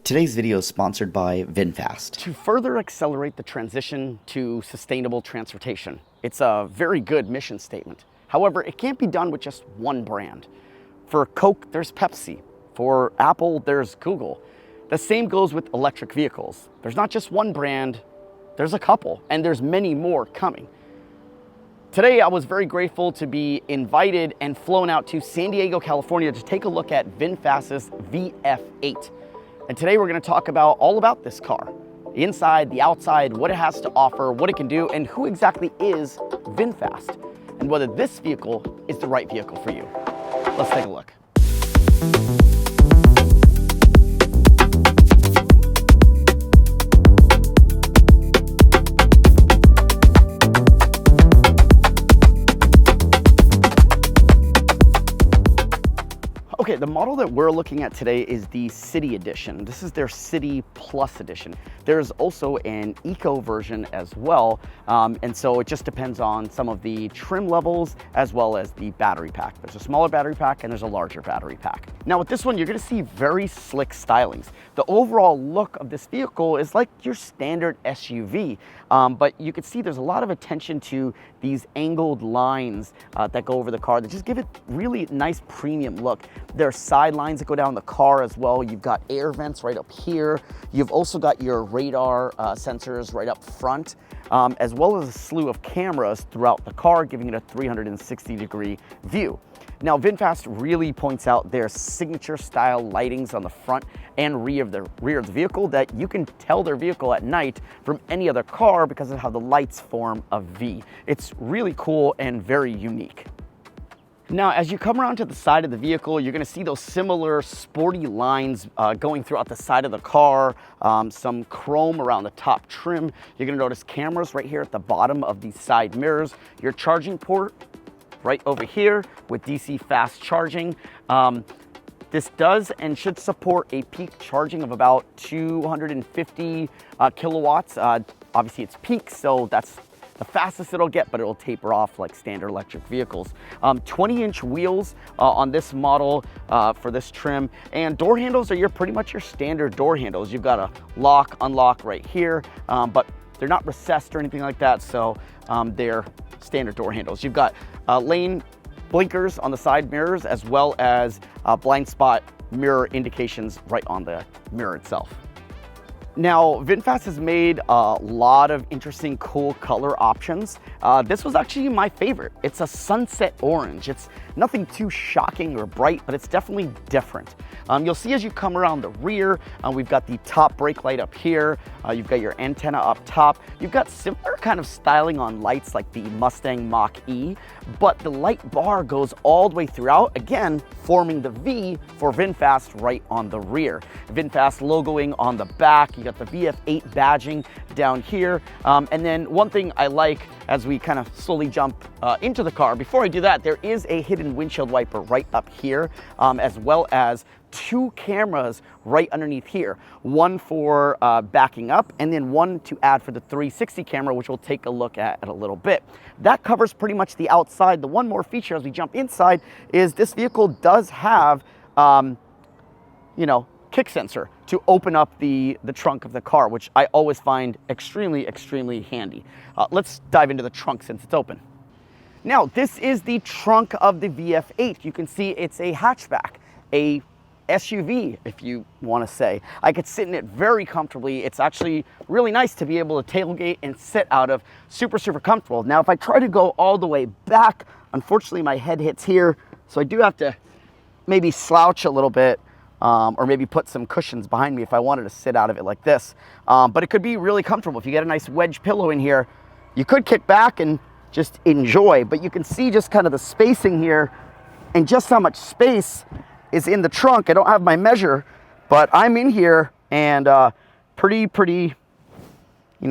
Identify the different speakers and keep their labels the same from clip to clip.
Speaker 1: Today's video is sponsored by VinFast.
Speaker 2: To further accelerate the transition to sustainable transportation, it's a very good mission statement. However, it can't be done with just one brand. For Coke, there's Pepsi. For Apple, there's Google. The same goes with electric vehicles. There's not just one brand, there's a couple, and there's many more coming. Today, I was very grateful to be invited and flown out to San Diego, California to take a look at VinFast's VF8. And today we're going to talk about all about this car, the inside, the outside, what it has to offer, what it can do, and who exactly is VinFast, and whether this vehicle is the right vehicle for you. Let's take a look. Okay, the model that we're looking at today is the City Edition. This is their City Plus Edition. There's also an Eco version as well, and so it just depends on some of the trim levels as well as the battery pack. There's a smaller battery pack and there's a larger battery pack. Now with this one, you're gonna see very slick stylings. The overall look of this vehicle is like your standard SUV, but you can see there's a lot of attention to these angled lines that go over the car that just give it really nice premium look. There are side lines that go down the car as well. You've got air vents right up here. You've also got your radar sensors right up front, as well as a slew of cameras throughout the car, giving it a 360-degree view. Now, VinFast really points out their signature style lightings on the front and rear of the vehicle that you can tell their vehicle at night from any other car because of how the lights form a V. It's really cool and very unique. Now, as you come around to the side of the vehicle, you're gonna see those similar sporty lines going throughout the side of the car, some chrome around the top trim. You're gonna notice cameras right here at the bottom of these side mirrors, your charging port right over here with DC fast charging. This does and should support a peak charging of about 250 kilowatts. Obviously it's peak, so that's the fastest it'll get, but it'll taper off like standard electric vehicles. 20-inch wheels on this model for this trim, and door handles are pretty much your standard door handles. You've got a lock, unlock right here, but they're not recessed or anything like that, so they're standard door handles. You've got lane blinkers on the side mirrors, as well as blind spot mirror indications right on the mirror itself. Now, VinFast has made a lot of interesting, cool color options. This was actually my favorite. It's a sunset orange. It's nothing too shocking or bright, but it's definitely different. You'll see as you come around the rear, we've got the top brake light up here. You've got your antenna up top. You've got similar kind of styling on lights like the Mustang Mach-E, but the light bar goes all the way throughout, again, forming the V for VinFast right on the rear. VinFast logoing on the back. You got the VF8 badging down here. And then one thing I like as we kind of slowly jump into the car, before I do that, there is a hidden windshield wiper right up here, as well as two cameras right underneath here. One for backing up, and then one to add for the 360 camera, which we'll take a look at in a little bit. That covers pretty much the outside. The one more feature as we jump inside is this vehicle does have, kick sensor to open up the trunk of the car, which I always find extremely, extremely handy. Let's dive into the trunk since it's open. Now, this is the trunk of the VF8. You can see it's a hatchback, a SUV, if you want to say. I could sit in it very comfortably. It's actually really nice to be able to tailgate and sit out of. Super, super comfortable. Now, if I try to go all the way back, unfortunately my head hits here, so I do have to maybe slouch a little bit, or maybe put some cushions behind me if I wanted to sit out of it like this. But it could be really comfortable. If you get a nice wedge pillow in here, you could kick back and just enjoy, but you can see just kind of the spacing here and just how much space is in the trunk. I don't have my measure, but I'm in here and pretty,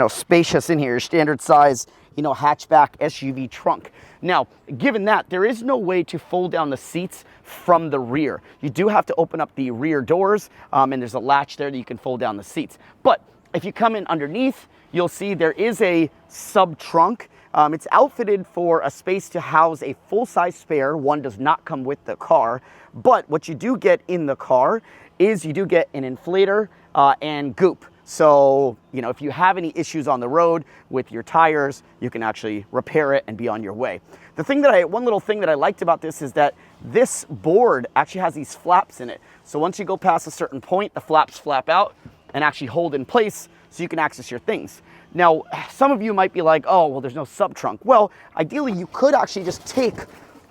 Speaker 2: spacious in here, standard size, hatchback SUV trunk. Now, given that, there is no way to fold down the seats from the rear. You do have to open up the rear doors, and there's a latch there that you can fold down the seats. But if you come in underneath, you'll see there is a sub trunk. It's outfitted for a space to house a full-size spare. One does not come with the car, but what you do get in the car is you do get an inflator and goop. So, you know, if you have any issues on the road with your tires, you can actually repair it and be on your way. One little thing that I liked about this is that this board actually has these flaps in it. So once you go past a certain point, the flaps flap out and actually hold in place so you can access your things. Now, some of you might be like, oh, well, there's no sub trunk. Well, ideally, you could actually just take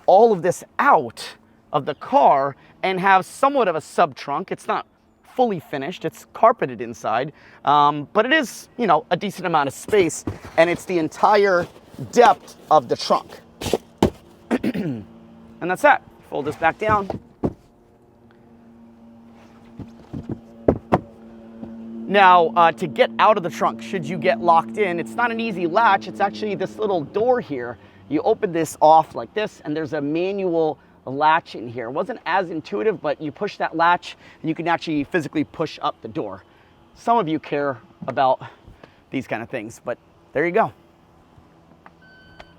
Speaker 2: all of this out of the car and have somewhat of a sub trunk. It's not fully finished, it's carpeted inside, but it is, you know, a decent amount of space, and it's the entire depth of the trunk. And that's that. Fold this back down. Now, to get out of the trunk, should you get locked in, it's not an easy latch. It's actually this little door here. You open this off like this, and there's a manual latch in here. It wasn't as intuitive, but you push that latch, and you can actually physically push up the door. Some of you care about these kind of things, but there you go.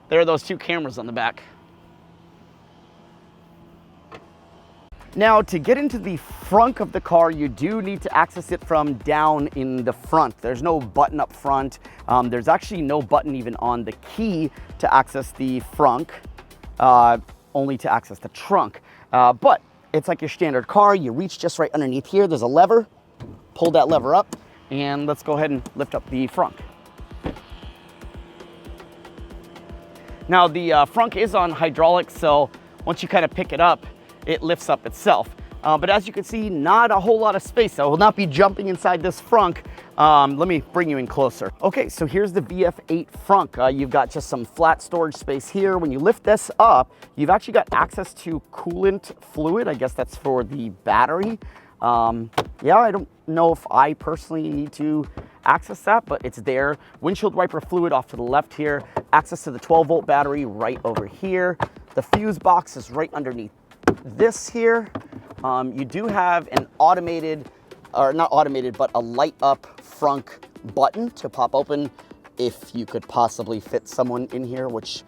Speaker 2: There are those two cameras on the back. Now, to get into the front of the car, you do need to access it from down in the front. There's no button up front. There's actually no button even on the key to access the front, only to access the trunk. But it's like your standard car. You reach just right underneath here. There's a lever. Pull that lever up, and let's go ahead and lift up the front. Now, the front is on hydraulics, so once you kind of pick it up, it lifts up itself. But as you can see, not a whole lot of space. I will not be jumping inside this frunk. Let me bring you in closer. Okay, so here's the VF8 frunk. You've got just some flat storage space here. When you lift this up, you've actually got access to coolant fluid. I guess that's for the battery. Yeah, I don't know if I personally need to access that, but it's there. Windshield wiper fluid off to the left here. Access to the 12-volt battery right over here. The fuse box is right underneath this here. You do have an automated, or not automated, but a light up frunk button to pop open if you could possibly fit someone in here, which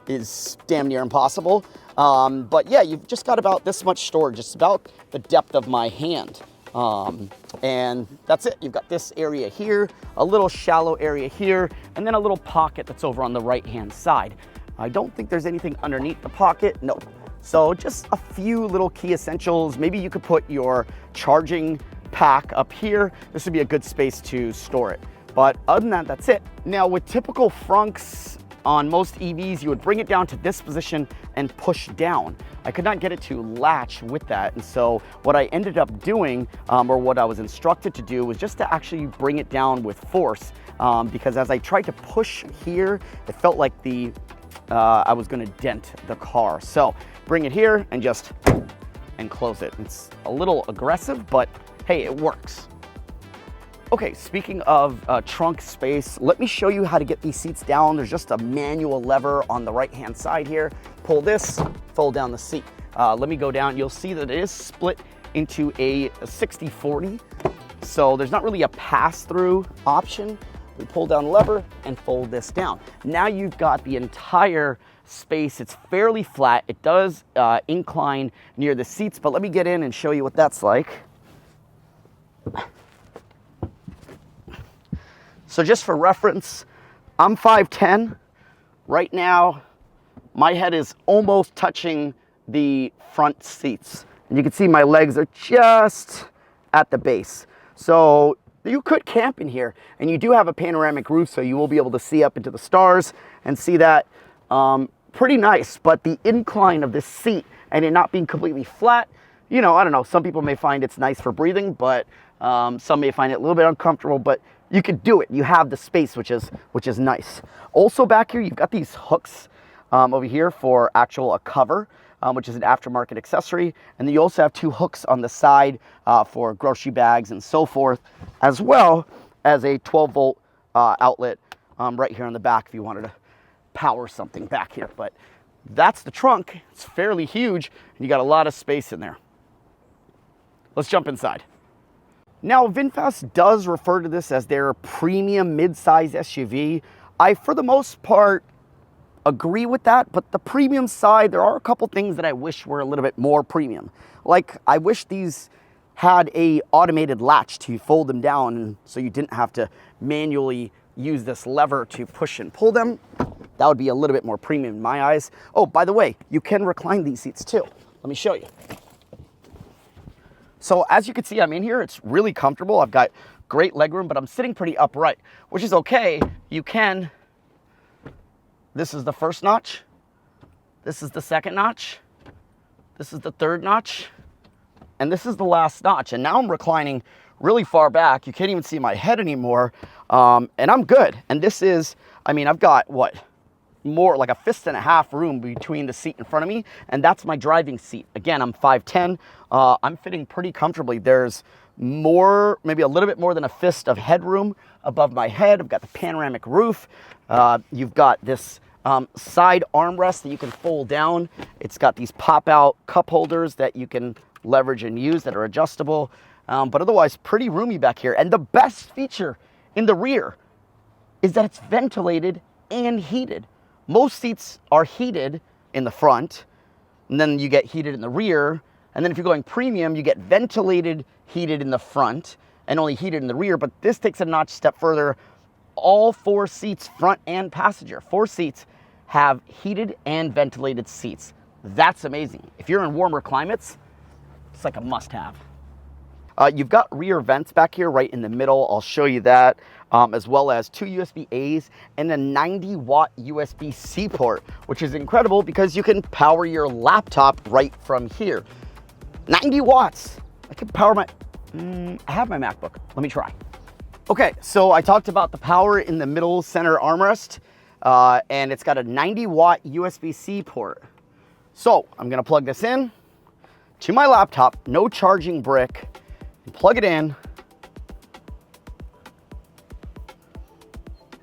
Speaker 2: is damn near impossible. But yeah, you've just got about this much storage. It's about the depth of my hand. And that's it. You've got this area here, a little shallow area here, and then a little pocket that's over on the right-hand side. I don't think there's anything underneath the pocket. No. So just a few little key essentials. Maybe you could put your charging pack up here. This would be a good space to store it. But other than that, that's it. Now, with typical frunks on most EVs, you would bring it down to this position and push down. I could not get it to latch with that. And so what I ended up doing, or what I was instructed to do, was just to actually bring it down with force. Because as I tried to push here, it felt like I was gonna dent the car. So bring it here and just close it. It's a little aggressive, but hey, it works. Okay, speaking of trunk space, let me show you how to get these seats down. There's just a manual lever on the right-hand side here. Pull this, fold down the seat. Let me go down. You'll see that it is split into a 60/40. So there's not really a pass-through option. We pull down the lever and fold this down. Now you've got the entire space. It's fairly flat. It does incline near the seats, but let me get in and show you what that's like. So just for reference, I'm 5'10". Right now, my head is almost touching the front seats. And you can see my legs are just at the base. So you could camp in here, and you do have a panoramic roof, so you will be able to see up into the stars and see that. Pretty nice, but the incline of this seat and it not being completely flat, you know, I don't know, some people may find it's nice for breathing, but some may find it a little bit uncomfortable, but you could do it. You have the space, which is nice. Also back here, you've got these hooks over here for a cover, which is an aftermarket accessory. And then you also have two hooks on the side for grocery bags and so forth, as well as a 12-volt outlet right here on the back if you wanted to power something back here. But that's the trunk. It's fairly huge, and you got a lot of space in there. Let's jump inside. Now, VinFast does refer to this as their premium mid-size SUV. I, for the most part, agree with that, but the premium side, there are a couple things that I wish were a little bit more premium. Like, I wish these had a automated latch to fold them down, and so you didn't have to manually use this lever to push and pull them, that would be a little bit more premium in my eyes. Oh, by the way, you can recline these seats too. Let me show you. So as you can see, I'm in here. It's really comfortable. I've got great legroom, but I'm sitting pretty upright, which is okay. You can, this is the first notch. This is the second notch. This is the third notch. And this is the last notch. And now I'm reclining really far back. You can't even see my head anymore. And I'm good. And this is, I mean, I've got what? More like a fist and a half room between the seat in front of me, and that's my driving seat. Again, I'm 5'10". I'm fitting pretty comfortably. There's more, maybe a little bit more than a fist of headroom above my head. I've got the panoramic roof. You've got this side armrest that you can fold down. It's got these pop-out cup holders that you can leverage and use that are adjustable. But otherwise, pretty roomy back here. And the best feature in the rear is that it's ventilated and heated. Most seats are heated in the front, and then you get heated in the rear. And then if you're going premium, you get ventilated, heated in the front, and only heated in the rear. But this takes a notch step further. All 4 seats, front and passenger, 4 seats have heated and ventilated seats. That's amazing. If you're in warmer climates, it's like a must-have. You've got rear vents back here right in the middle. I'll show you that, as well as 2 USB-A's and a 90-watt USB-C port, which is incredible because you can power your laptop right from here. 90 watts. I can power my, I have my MacBook. Let me try. Okay, so I talked about the power in the middle center armrest, and it's got a 90-watt USB-C port. So I'm gonna plug this in to my laptop, no charging brick, and plug it in,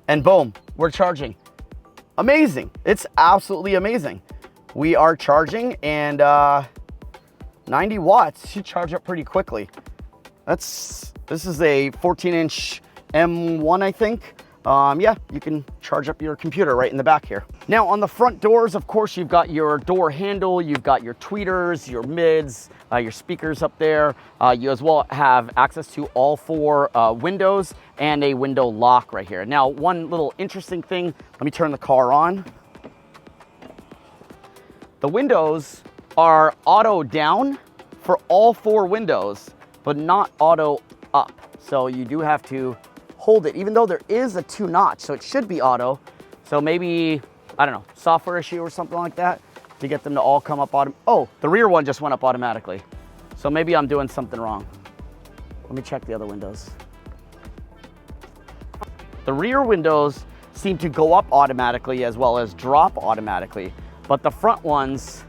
Speaker 2: and boom, we're charging. Amazing. It's absolutely amazing. We are charging, and 90 watts should charge up pretty quickly. This is a 14-inch M1, I think. Yeah, you can charge up your computer right in the back here. Now on the front doors, of course, you've got your door handle, you've got your tweeters, your mids, your speakers up there. You as well have access to all 4 windows and a window lock right here. Now, one little interesting thing, let me turn the car on. The windows are auto down for all 4 windows, but not auto up. So you do have to hold it, even though there is a 2-notch, so it should be auto. So maybe, I don't know, software issue or something like that to get them to all come up oh, the rear one just went up automatically. So maybe I'm doing something wrong. Let me check the other windows. The rear windows seem to go up automatically as well as drop automatically, but the front ones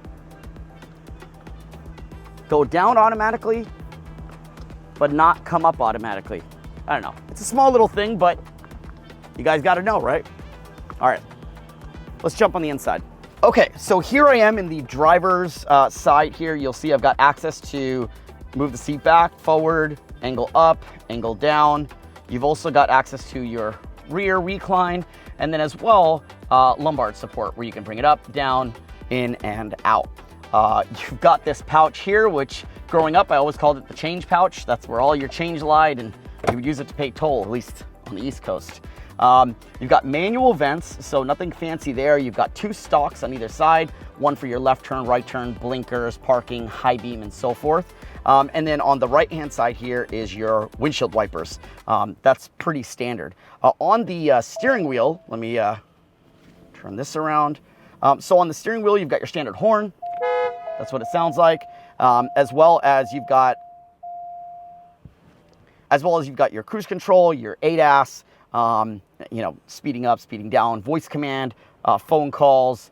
Speaker 2: go down automatically, but not come up automatically. I don't know. It's a small little thing, but you guys got to know, right? All right, let's jump on the inside. Okay, so here I am in the driver's side here. You'll see I've got access to move the seat back, forward, angle up, angle down. You've also got access to your rear recline, and then as well, lumbar support where you can bring it up, down, in, and out. You've got this pouch here, which growing up, I always called it the change pouch. That's where all your change lied, and you would use it to pay toll, at least on the East Coast. You've got manual vents, so nothing fancy there. You've got 2 stalks on either side, one for your left turn, right turn, blinkers, parking, high beam, and so forth. And then on the right-hand side here is your windshield wipers. That's pretty standard. On the steering wheel, let me turn this around. So on the steering wheel, you've got your standard horn. That's what it sounds like. As well as you've got your cruise control, your ADAS, you know, speeding up, speeding down, voice command, phone calls,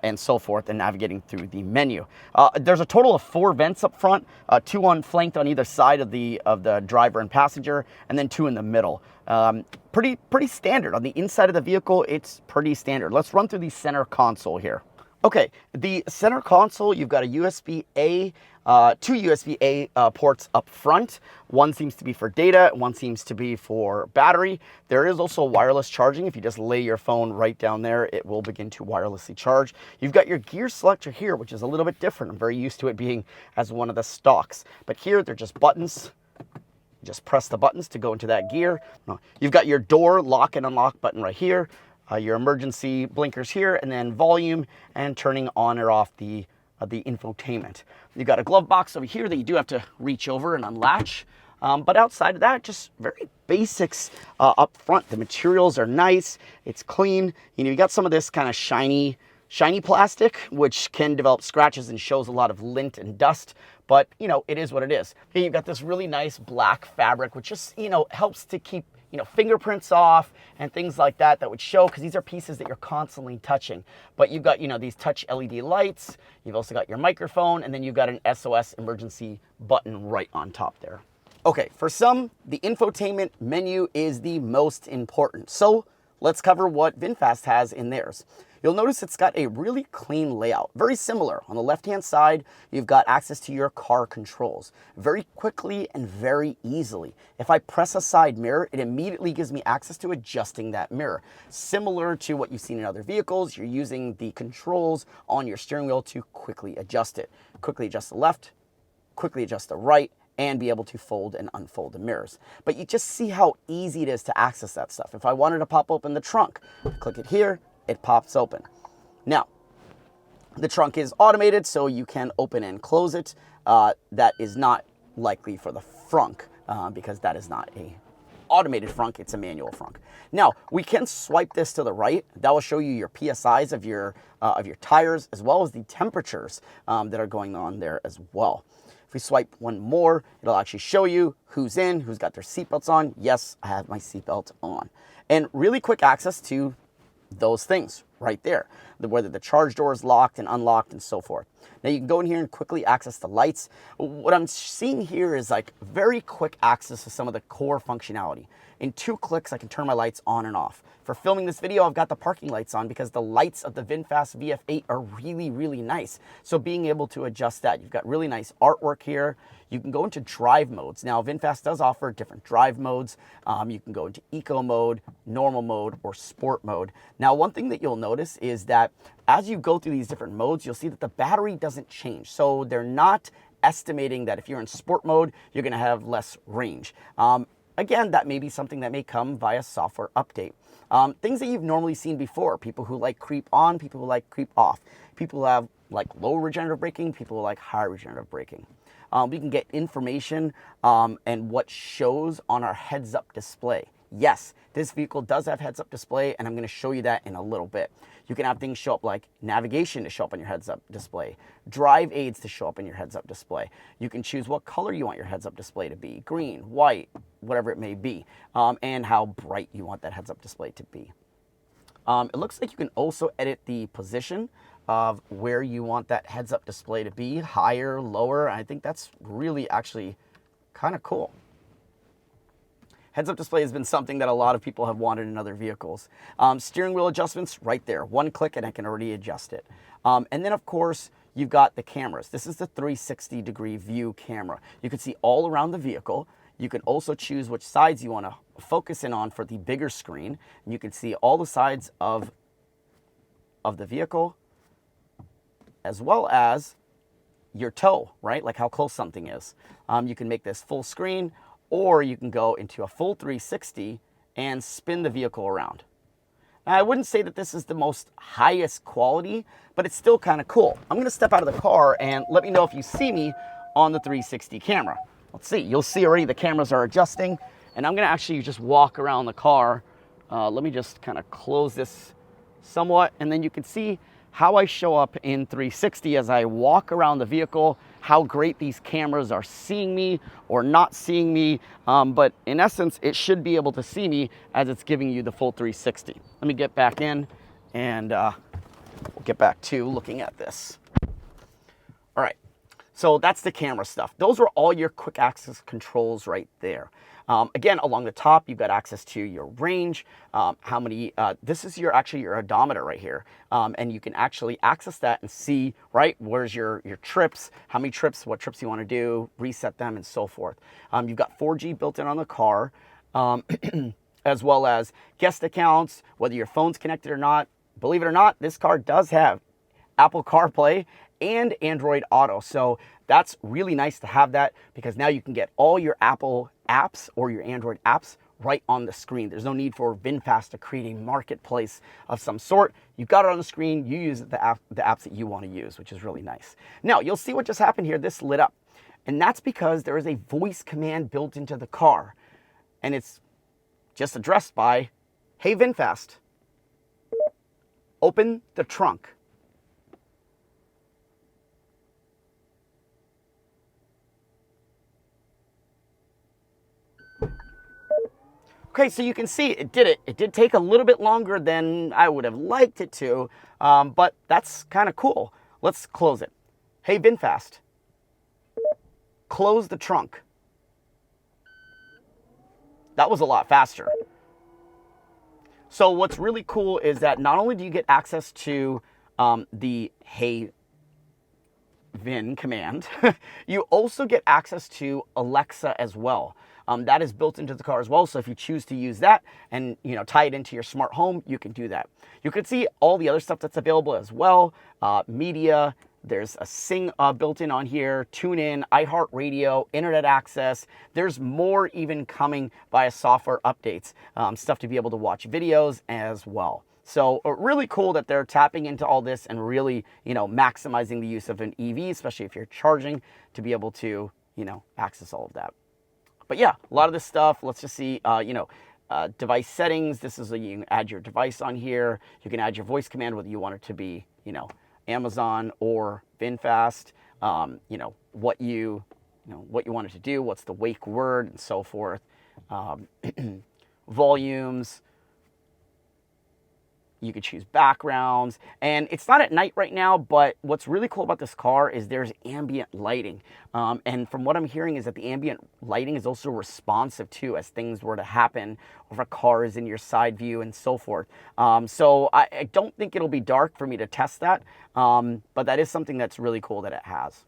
Speaker 2: and so forth, and navigating through the menu. There's a total of 4 vents up front, 2 flanked on either side of the driver and passenger, and then 2 in the middle. Pretty standard. On the inside of the vehicle, it's pretty standard. Let's run through the center console here. Okay, the center console, you've got a USB-A, two USB-A ports up front. One seems to be for data, one seems to be for battery. There is also wireless charging. If you just lay your phone right down there, it will begin to wirelessly charge. You've got your gear selector here, which is a little bit different. I'm very used to it being as one of the stocks. But here, they're just buttons. Just press the buttons to go into that gear. You've got your door lock and unlock button right here. Your emergency blinkers here, and then volume and turning on or off the infotainment. You've got a glove box over here that you do have to reach over and unlatch. But outside of that, just very basics up front. The materials are nice. It's clean. You know, you got some of this kind of shiny plastic, which can develop scratches and shows a lot of lint and dust. But, you know, it is what it is. Here you've got this really nice black fabric, which just, you know, helps to keep, you know, fingerprints off and things like that would show, because these are pieces that you're constantly touching. But you've got, you know, these touch LED lights. You've also got your microphone, and then you've got an SOS emergency button right on top there. Okay, for some, the infotainment menu is the most important. So let's cover what VinFast has in theirs. You'll notice it's got a really clean layout, very similar. On the left-hand side, you've got access to your car controls very quickly and very easily. If I press a side mirror, it immediately gives me access to adjusting that mirror. Similar to what you've seen in other vehicles, you're using the controls on your steering wheel to quickly adjust it. Quickly adjust the left, quickly adjust the right, and be able to fold and unfold the mirrors. But you just see how easy it is to access that stuff. If I wanted to pop open the trunk, click it here, it pops open. Now, the trunk is automated, so you can open and close it. That is not likely for the frunk, because that is not a automated frunk, it's a manual frunk. Now, we can swipe this to the right. That will show you your PSIs of your tires, as well as the temperatures that are going on there as well. If we swipe one more, it'll actually show you who's in, who's got their seatbelts on. Yes, I have my seatbelt on. And really quick access to those things right there, whether the charge door is locked and unlocked and so forth. Now you can go in here and quickly access the lights. What I'm seeing here is like very quick access to some of the core functionality. In 2 clicks, I can turn my lights on and off. For filming this video, I've got the parking lights on because the lights of the VinFast VF8 are really, really nice. So being able to adjust that, you've got really nice artwork here. You can go into drive modes. Now, VinFast does offer different drive modes. You can go into eco mode, normal mode, or sport mode. Now, one thing that you'll notice is that as you go through these different modes, you'll see that the battery doesn't change. So they're not estimating that if you're in sport mode, you're gonna have less range. Again, that may be something that may come via software update. Things that you've normally seen before, people who like creep on, people who like creep off, people who have like low regenerative braking, people who like high regenerative braking. We can get information and what shows on our heads-up display. Yes, this vehicle does have heads-up display, and I'm going to show you that in a little bit. You can have things show up like navigation to show up on your heads-up display, drive aids to show up in your heads-up display. You can choose what color you want your heads-up display to be, green, white, whatever it may be, and how bright you want that heads-up display to be. It looks like you can also edit the position of where you want that heads-up display to be, higher, lower. I think that's really actually kind of cool. Heads-up display has been something that a lot of people have wanted in other vehicles. Steering wheel adjustments right there. 1 click and I can already adjust it. And then of course, you've got the cameras. This is the 360-degree view camera. You can see all around the vehicle. You can also choose which sides you want to focus in on for the bigger screen. And you can see all the sides of the vehicle, as well as your toe, right? Like how close something is. You can make this full screen, or you can go into a full 360 and spin the vehicle around. Now, I wouldn't say that this is the most highest quality, but it's still kind of cool. I'm gonna step out of the car and let me know if you see me on the 360 camera. Let's see, you'll see already the cameras are adjusting, and I'm gonna actually just walk around the car. Let me just kind of close this somewhat, and then you can see how I show up in 360 as I walk around the vehicle, how great these cameras are seeing me or not seeing me. But in essence, it should be able to see me as it's giving you the full 360. Let me get back in and we'll get back to looking at this. All right, so that's the camera stuff. Those are all your quick access controls right there. Again, along the top, you've got access to your range, how many, this is actually your odometer right here. And you can actually access that and see, right, where's your trips, how many trips, what trips you want to do, reset them, and so forth. You've got 4G built in on the car, as well as guest accounts, whether your phone's connected or not. Believe it or not, this car does have Apple CarPlay and Android Auto. So that's really nice to have that, because now you can get all your Apple apps or your Android apps right on the screen. There's no need for VinFast to create a marketplace of some sort. You've got it on the screen. You use the apps that you want to use, which is really nice. Now, you'll see what just happened here. This lit up. And that's because there is a voice command built into the car. And it's just addressed by, "Hey, VinFast, open the trunk." Okay, so you can see it did it. It did take a little bit longer than I would have liked it to, but that's kind of cool. Let's close it. "Hey, VinFast, close the trunk." That was a lot faster. So what's really cool is that not only do you get access to the "Hey Vin" command, you also get access to Alexa as well. That is built into the car as well. So if you choose to use that and tie it into your smart home, you can do that. You can see all the other stuff that's available as well. Media, there's a Sing built in on here, TuneIn, iHeartRadio, internet access. There's more even coming via software updates, stuff to be able to watch videos as well. So really cool that they're tapping into all this and really, maximizing the use of an EV, especially if you're charging, to be able to, access all of that. But yeah, a lot of this stuff, let's just see, device settings. This is you can add your device on here. You can add your voice command, whether you want it to be, Amazon or VinFast, what you want it to do, what's the wake word, and so forth. Volumes. You could choose backgrounds, and it's not at night right now, but what's really cool about this car is there's ambient lighting. And from what I'm hearing is that the ambient lighting is also responsive too, as things were to happen, or if a car is in your side view and so forth. So I don't think it'll be dark for me to test that, but that is something that's really cool that it has.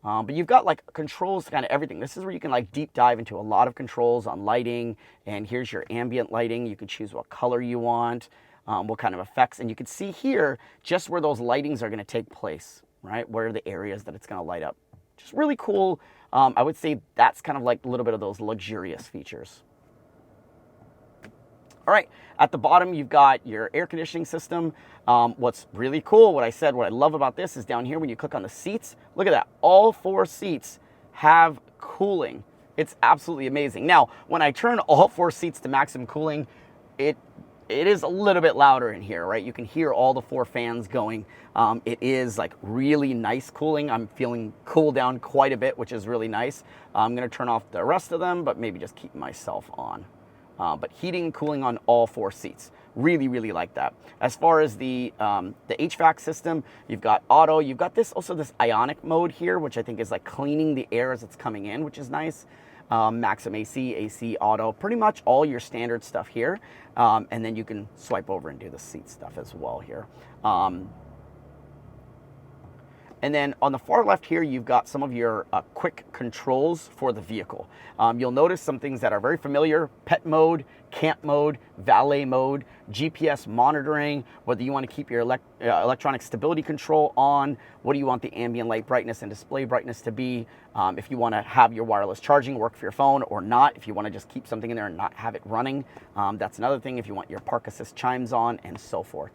Speaker 2: But you've got like controls to kind of everything. This is where you can like deep dive into a lot of controls on lighting. And here's your ambient lighting. You can choose what color you want, what kind of effects. And you can see here just where those lightings are going to take place, right? Where are the areas that it's going to light up. Just really cool. I would say that's kind of like a little bit of those luxurious features. All right, at the bottom, you've got your air conditioning system. What's really cool, what I love about this is down here when you click on the seats, look at that. All 4 seats have cooling. It's absolutely amazing. Now, when I turn all 4 seats to maximum cooling, it is a little bit louder in here, right? You can hear all the 4 fans going. It is like really nice cooling. I'm feeling cooled down quite a bit, which is really nice. I'm gonna turn off the rest of them, but maybe just keep myself on. But heating and cooling on all 4 seats. Really, really like that. As far as the HVAC system, you've got auto. You've got this ionic mode here, which I think is like cleaning the air as it's coming in, which is nice. Maxim AC, AC auto, pretty much all your standard stuff here. And then you can swipe over and do the seat stuff as well here. And then on the far left here, you've got some of your quick controls for the vehicle. You'll notice some things that are very familiar: pet mode, camp mode, valet mode, GPS monitoring, whether you want to keep your electronic stability control on, what do you want the ambient light brightness and display brightness to be, if you want to have your wireless charging work for your phone or not, if you want to just keep something in there and not have it running. That's another thing, if you want your park assist chimes on, and so forth.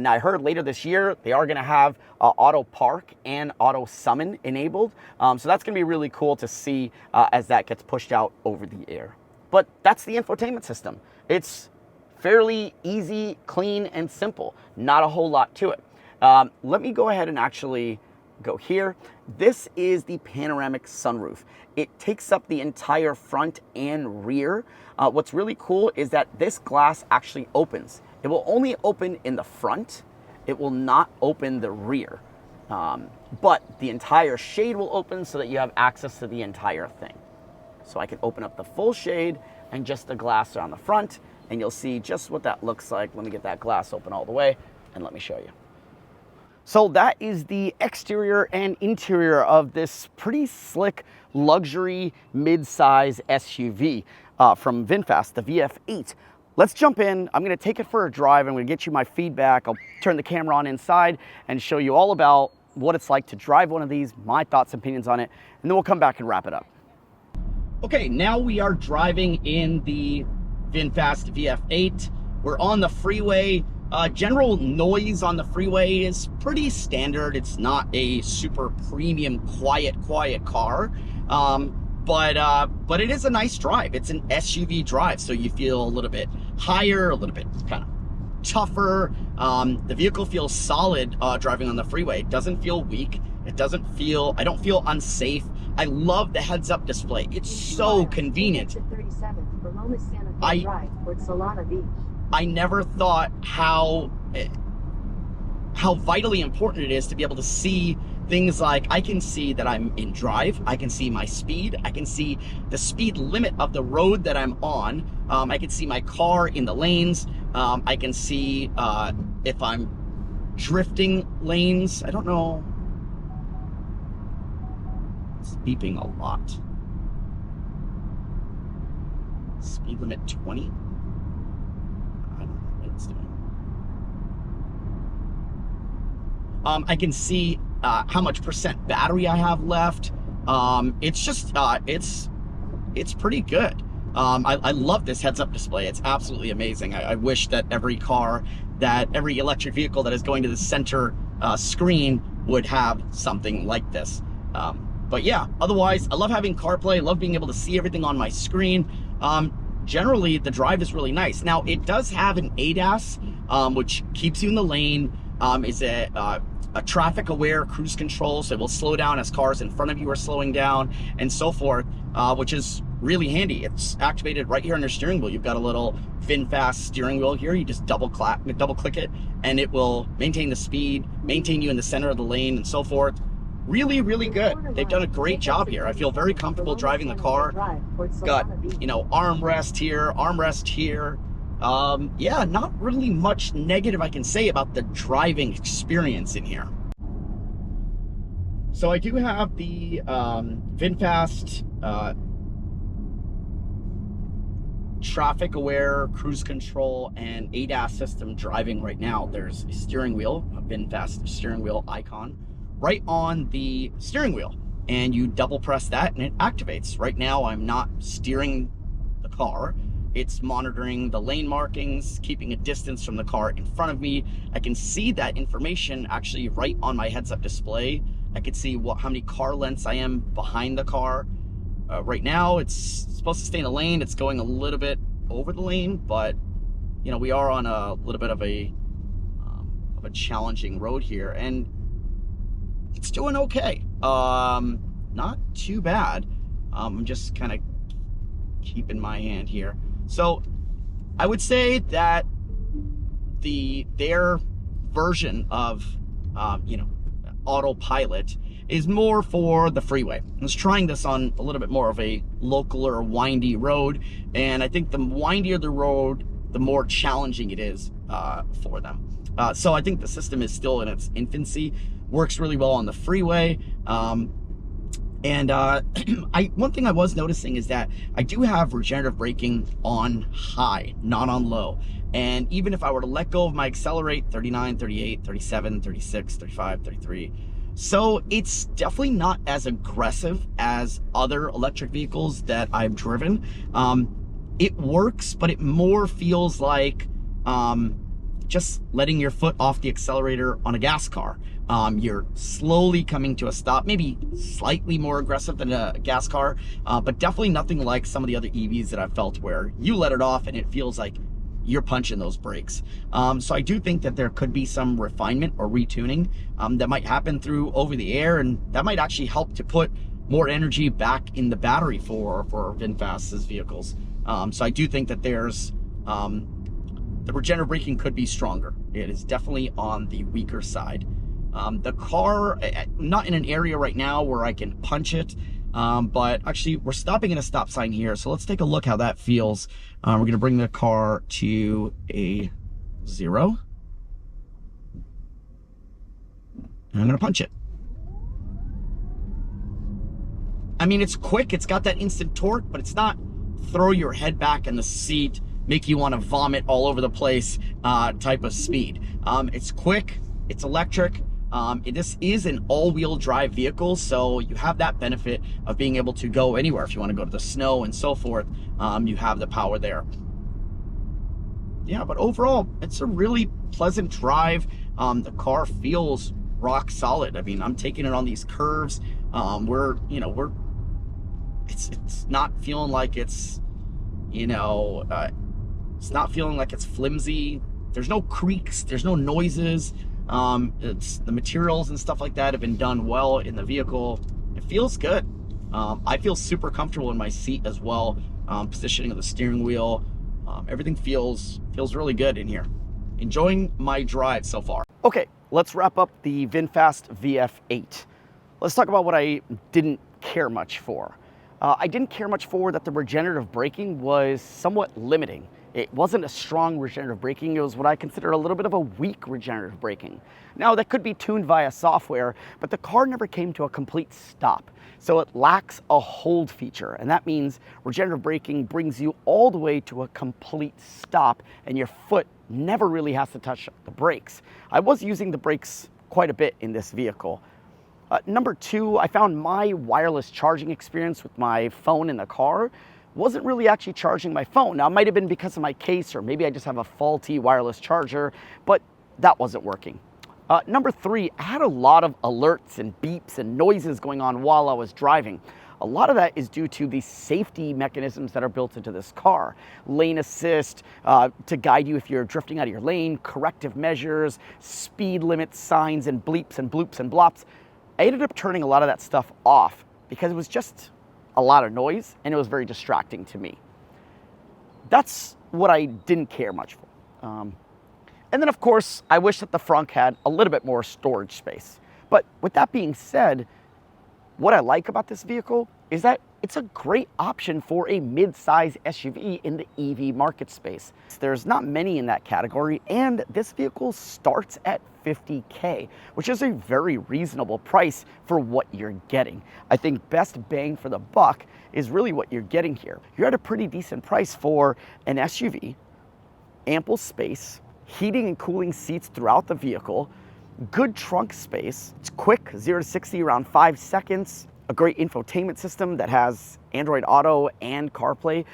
Speaker 2: Now, I heard later this year they are going to have auto park and auto summon enabled. So that's going to be really cool to see as that gets pushed out over the air. But that's the infotainment system. It's fairly easy, clean, and simple. Not a whole lot to it. Let me go ahead and actually go here. This is the panoramic sunroof. It takes up the entire front and rear. What's really cool is that this glass actually opens. It will only open in the front. It will not open the rear. But the entire shade will open so that you have access to the entire thing. So I can open up the full shade and just the glass on the front, and you'll see just what that looks like. Let me get that glass open all the way and let me show you. So that is the exterior and interior of this pretty slick luxury mid-size SUV from VinFast, the VF8. Let's jump in. I'm gonna take it for a drive. I'm gonna get you my feedback. I'll turn the camera on inside and show you all about what it's like to drive one of these, my thoughts and opinions on it, and then we'll come back and wrap it up. Okay, now we are driving in the VinFast VF8. We're on the freeway. General noise on the freeway is pretty standard. It's not a super premium, quiet car, but it is a nice drive. It's an SUV drive, so you feel a little bit higher, a little bit kind of tougher. The vehicle feels solid driving on the freeway. It doesn't feel weak. I don't feel unsafe. I love the heads-up display. It's so convenient. I never thought how vitally important it is to be able to see things like, I can see that I'm in drive, I can see my speed, I can see the speed limit of the road that I'm on, I can see my car in the lanes, I can see if I'm drifting lanes. I don't know. It's beeping a lot. Speed limit 20? I can see how much percent battery I have left. It's just, it's pretty good. I love this heads-up display. It's absolutely amazing. I wish that every electric vehicle that is going to the center screen would have something like this. But yeah, otherwise, I love having CarPlay. I love being able to see everything on my screen. Generally, the drive is really nice. Now, it does have an ADAS, which keeps you in the lane. Is a traffic-aware cruise control, so it will slow down as cars in front of you are slowing down, and so forth, which is really handy. It's activated right here on your steering wheel. You've got a little VinFast steering wheel here. You just double click it, and it will maintain the speed, maintain you in the center of the lane, and so forth. Really, really good. They've done a great job here. I feel very comfortable driving the car. Got, armrest here. Yeah, not really much negative I can say about the driving experience in here. So I do have the VinFast traffic aware cruise control and ADAS system driving right now. There's a steering wheel, a VinFast steering wheel icon right on the steering wheel, and you double press that and it activates. Right now I'm not steering the car. It's monitoring the lane markings, keeping a distance from the car in front of me. I can see that information actually right on my heads-up display. I can see how many car lengths I am behind the car. Right now, it's supposed to stay in the lane. It's going a little bit over the lane, but we are on a little bit of a challenging road here, and it's doing okay. Not too bad. I'm just kind of keeping my hand here. So I would say that their version of autopilot is more for the freeway. I was trying this on a little bit more of a local or windy road, and I think the windier the road, the more challenging it is for them. So I think the system is still in its infancy. Works really well on the freeway. And one thing I was noticing is that I do have regenerative braking on high, not on low. And even if I were to let go of my accelerate, 39, 38, 37, 36, 35, 33. So it's definitely not as aggressive as other electric vehicles that I've driven. It works, but it more feels like just letting your foot off the accelerator on a gas car. You're slowly coming to a stop, maybe slightly more aggressive than a gas car, but definitely nothing like some of the other EVs that I've felt where you let it off and it feels like you're punching those brakes. So I do think that there could be some refinement or retuning that might happen through over the air, and that might actually help to put more energy back in the battery for VinFast's vehicles. So I do think that there's the regenerative braking could be stronger. It is definitely on the weaker side. The car, not in an area right now where I can punch it. But actually, we're stopping at a stop sign here, so let's take a look how that feels. We're gonna bring the car to a 0. And I'm gonna punch it. I mean, it's quick, it's got that instant torque, but it's not throw your head back in the seat, make you want to vomit all over the place type of speed. It's quick, it's electric. This is an all-wheel drive vehicle, so you have that benefit of being able to go anywhere. If you want to go to the snow and so forth, you have the power there. Yeah, but overall, it's a really pleasant drive. The car feels rock solid. I mean, I'm taking it on these curves. It's not feeling like it's, it's not feeling like it's flimsy. There's no creaks, there's no noises. It's the materials and stuff like that have been done well in the vehicle. It feels good. I feel super comfortable in my seat as well. Positioning of the steering wheel, everything feels really good in here. Enjoying my drive so far. Okay, let's wrap up the VinFast VF8. Let's talk about what I didn't care much for. I didn't care much for that the regenerative braking was somewhat limiting. It wasn't a strong regenerative braking. It was what I consider a little bit of a weak regenerative braking. Now, that could be tuned via software, but the car never came to a complete stop. So it lacks a hold feature, and that means regenerative braking brings you all the way to a complete stop, and your foot never really has to touch the brakes. I was using the brakes quite a bit in this vehicle. Number 2, I found my wireless charging experience with my phone in the car wasn't really actually charging my phone. Now, it might have been because of my case, or maybe I just have a faulty wireless charger, but that wasn't working. Number 3, I had a lot of alerts and beeps and noises going on while I was driving. A lot of that is due to the safety mechanisms that are built into this car. Lane assist to guide you if you're drifting out of your lane, corrective measures, speed limit signs and bleeps and bloops and blops. I ended up turning a lot of that stuff off because it was just a lot of noise and it was very distracting to me. That's what I didn't care much for. And then, of course, I wish that the front had a little bit more storage space. But with that being said, what I like about this vehicle is that it's a great option for a mid-size SUV in the EV market space. There's not many in that category, and this vehicle starts at $50K, which is a very reasonable price for what you're getting. I think best bang for the buck is really what you're getting here. You're at a pretty decent price for an SUV, ample space, heating and cooling seats throughout the vehicle, good trunk space. It's quick, 0 to 60 around 5 seconds. A great infotainment system that has Android Auto and CarPlay.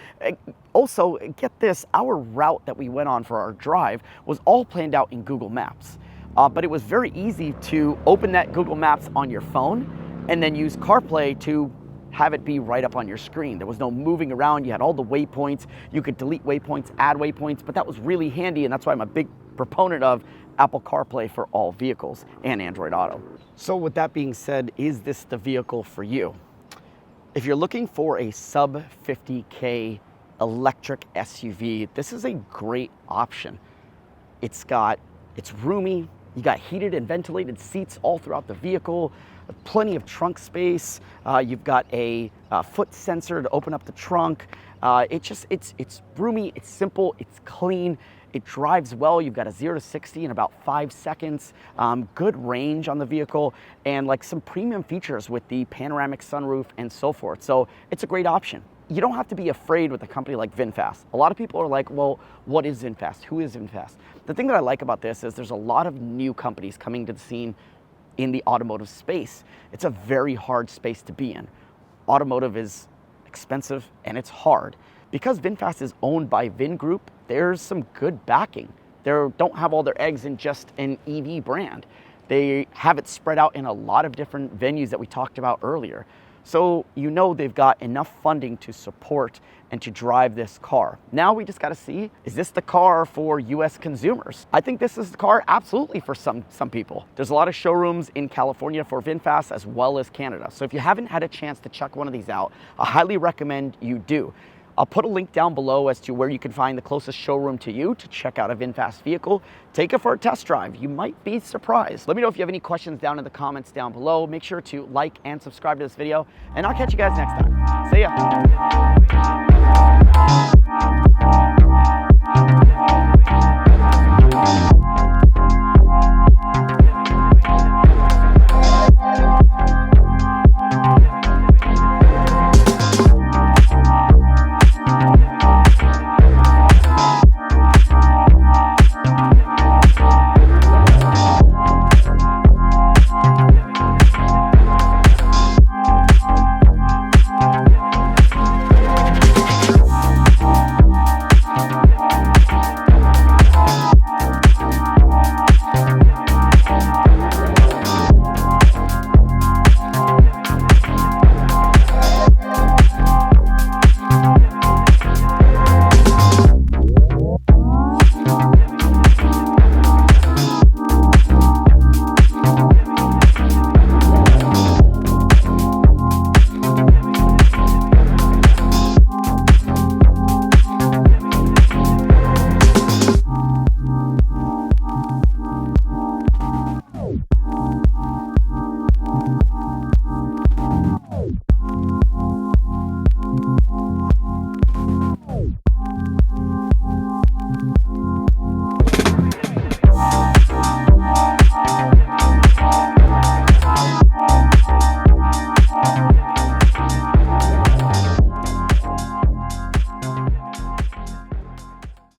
Speaker 2: Also, get this, our route that we went on for our drive was all planned out in Google Maps. But it was very easy to open that Google Maps on your phone and then use CarPlay to have it be right up on your screen. There was no moving around. You had all the waypoints. You could delete waypoints, add waypoints, but that was really handy, and that's why I'm a big proponent of Apple CarPlay for all vehicles and Android Auto. So with that being said, is this the vehicle for you? If you're looking for a sub 50K electric SUV, this is a great option. It's roomy, you got heated and ventilated seats all throughout the vehicle, plenty of trunk space, you've got a foot sensor to open up the trunk. It's roomy, it's simple, it's clean. It drives well. You've got a 0 to 60 in about 5 seconds, good range on the vehicle, and like some premium features with the panoramic sunroof and so forth. So it's a great option. You don't have to be afraid with a company like VinFast. A lot of people are like, well, what is VinFast? Who is VinFast? The thing that I like about this is there's a lot of new companies coming to the scene in the automotive space. It's a very hard space to be in. Automotive is expensive and it's hard. Because VinFast is owned by Vingroup, there's some good backing. They don't have all their eggs in just an EV brand. They have it spread out in a lot of different venues that we talked about earlier. So you know they've got enough funding to support and to drive this car. Now we just got to see, is this the car for US consumers? I think this is the car absolutely for some people. There's a lot of showrooms in California for VinFast as well as Canada. So if you haven't had a chance to check one of these out, I highly recommend you do. I'll put a link down below as to where you can find the closest showroom to you to check out a VinFast vehicle. Take it for a test drive. You might be surprised. Let me know if you have any questions down in the comments down below. Make sure to like and subscribe to this video, and I'll catch you guys next time. See ya.